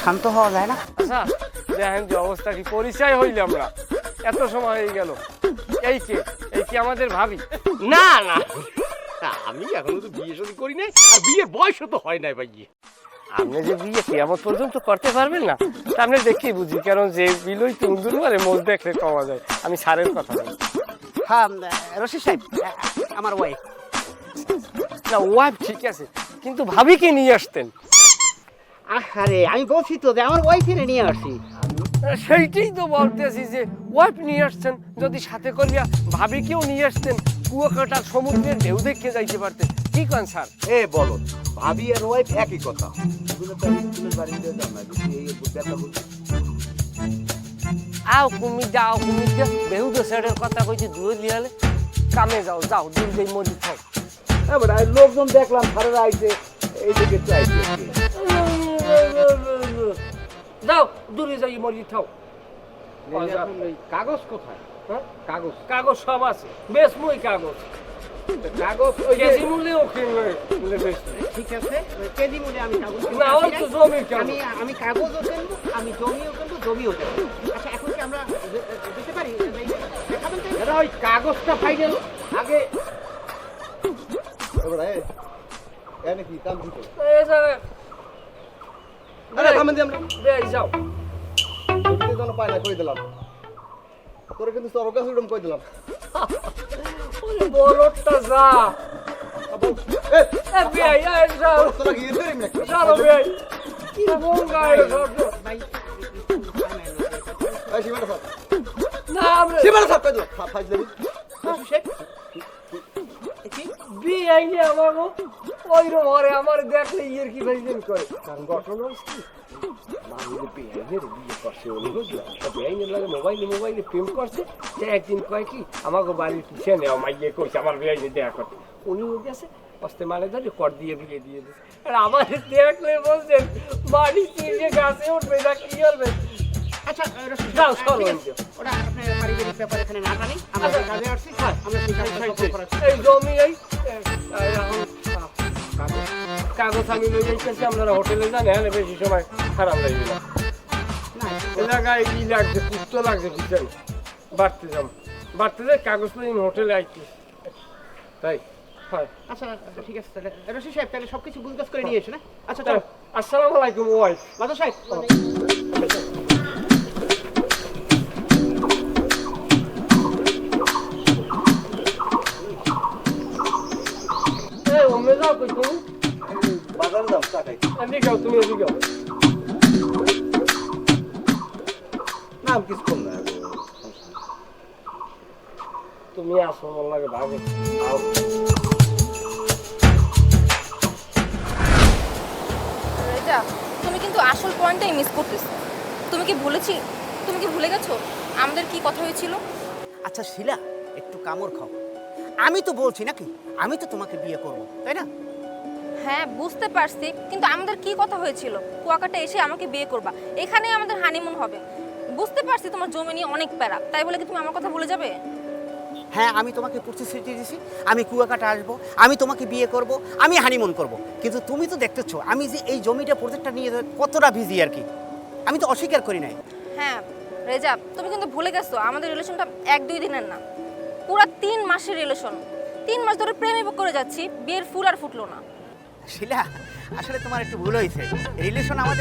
শান্ত হওয়া যায় না? আচ্ছা দেখেন যে অবস্থা কি, পরিচয় হইলে আমরা এত সময় হয়ে গেল। এই কি আমাদের ভাবি? না না, আমি এখনো তো বিয়ে শাদী করি নাই, আর বিয়ের বয়সও তো হয় নাই ভাই। আপনি যে বিয়ে কেমন পর্যন্ত করতে পারবেন না তা আপনি দেখি বুঝি, কারণ যে বিলই তুন্দুর মারে মোজ দেখলে কমা যায়। আমি স্যারের কথা বলি। হ্যাঁ রশিদ সাহেব, আমার ওয়াইফ। না ওয়াইফ ঠিক আছে, কিন্তু ভাবিকে নিয়ে আসতেন। আরে আমি বলছি তো যে আমার ওয়াইফের নিয়ে আসি। সেইটাই তো বলতেছি যে ওয়াইফ নিয়ে আসছেন, যদি সাথে করিয়া ভাবিকেও নিয়ে আসতেন, কুয়াকাটার সমুদ্রের ঢেউ দেখে যাইতে পারতেন। কি কন স্যার? এ বলো, ভাবি আর ওয়াইফ একই কথা। স্কুলের বাড়িতে যাও না, এই ব্যাপার বলছি। আও কুমির যাও, কুমির যা বেহু তো স্যারের কথা কইছি দূরে লিয়ালে। কামে যাও, যাও দূর যাই মরি খাও। এবার লোকজন দেখলাম সারেরা আইছে, এই দিকে চাইছে। যাও দূরে যাই মরি খাও। কাগজ কোথায়? হ্যাঁ? কাগজ কাগজ সব আছে, বেশ মই কাগজ। কাগজ ওই যে কেজি মূল্যে ওখানে বেশ। ঠিক আছে, কেজি মূল্যে আমি কাগজ কিনবো। না ওই তো জমি কেন? আমি কাগজও কিনবো, আমি জমিও কিনবো, জমিও কিনবো। আচ্ছা এখন কি আমরা যেতে পারি? দেখাবেন তো? এরা ওই কাগজটা ফাইনাল আগে। এবার এনে কি কাম দিতে? এই যাবে। আরে থামেন দি আমরা। দেই যাও। জমিতে যেন পায় না কই দিলাম। তোরে কিন্তু তোর কাছে উড়ম কই দিলাম। ওই বড়টা যা। এ এ বিয়াই এই যাও। তোরা গিয়ে ধরে না। চলো বিয়াই। কি বঙ্গা এর সব। ভাই এই সীমানা স্যার। না আমরা সীমানা স্যার কই দিলাম। ফাইজ দেবি। রশিদ সাহেব, বিয়াই নিয়ে আমাগো ওইরকম ঘরে আমার দেখলে ইয়ের কি ভাইজেন করে। কারণ ঘটনা হচ্ছে কি, মামির বিয়াইনের বিয়ে করছে উনি বুঝলেন। তা বিয়াইনের লাগে মোবাইলে প্রেম করছে। সে একদিন কয় কি আমাকে বাড়ির পিছিয়ে নেওয়া মাইয়ে কইছে আমার বিয়াইনে দেখা করতে। উনিও গেছে অস্তে মানে ধরে কর দিয়ে বিয়ে দিয়ে দিচ্ছে। আর আমার দেখলে বলছেন বাড়ি চিনে গাছে উঠবে না কি করবে। আচ্ছা রশিদ যাও, সাহেব, চলো, ঠিক আছে। ওটা আপনার পারিবারিক ব্যাপার এখানে না টানি, আমরা আচ্ছা, যে কাজে আসছি আমরা সেই কাজটা সম্পন্ন করার চেষ্টা এই জমি এই কাগজ আমি লই যাইতেছি। আপনারা হোটেলে যান, এখানে বেশি সময় খারাপ লাগবে না। না। এলাকায় ই লাগছে, কুত্ত লাগছে বুঝছেন। বাড়তে যাই কাগজ লই হোটেলে আইছি। তাই হয়। আচ্ছা ঠিক আছে তাহলে রশিদ সাহেব, তাহলে সবকিছু বুঝগাছ করে নিয়ে এসে না? আচ্ছা চলো। আসসালামু আলাইকুম ওয়াইফ। মাদা সাহেব, এই ওমে যাও কই তুমি? বাজারে যাও টাকাই। এদিকে যাও, তুমি এদিকে যাও। না আমি কিছু কম না। তুমি আসো আমার লাগে ভাগে। রেজা, তুমি কিন্তু আসল পয়েন্টটাই মিস করতেছো। তুমি কি ভুলে গেছো আমাদের কি কথা হয়েছিল? আচ্ছা শিলা, একটু কামড় খাও। আমি তো বলছি নাকি, আমি তো তোমাকে বিয়ে করব, তাই না? হ্যাঁ বুঝতে পারছি, কিন্তু আমাদের কি কথা হয়েছিল? কুয়াকাটা এসে আমাকে বিয়ে করবা, এখানেই আমাদের হানিমুন হবে। বুঝতে পারছি তোমার জমি নিয়ে অনেক প্যারা, তাই বলে কি তুমি আমার কথা ভুলে যাবে? হ্যাঁ আমি তোমাকে প্রতিশ্রুতি দিয়েছি, আমি কুয়াকাটা আসবো, আমি তোমাকে বিয়ে করব, আমি হানিমুন করব। কিন্তু তুমি তো দেখতেছো আমি যে এই জমিটা প্রজেক্টটা নিয়ে কতটা বিজি আর কি, আমি তো অস্বীকার করি নাই। হ্যাঁ রেজা, তুমি কিন্তু ভুলে গেছো আমাদের রিলেশনটা 1-2 দিনের না, পুরো 3 মাসের রিলেশন। 3 মাস ধরে প্রেমে করে যাচ্ছি, বিয়ের ফুল আর ফুটলো না। শিলা, আসলে তোমার একটু ভুল হয়েছে। রিলেশন আমাদের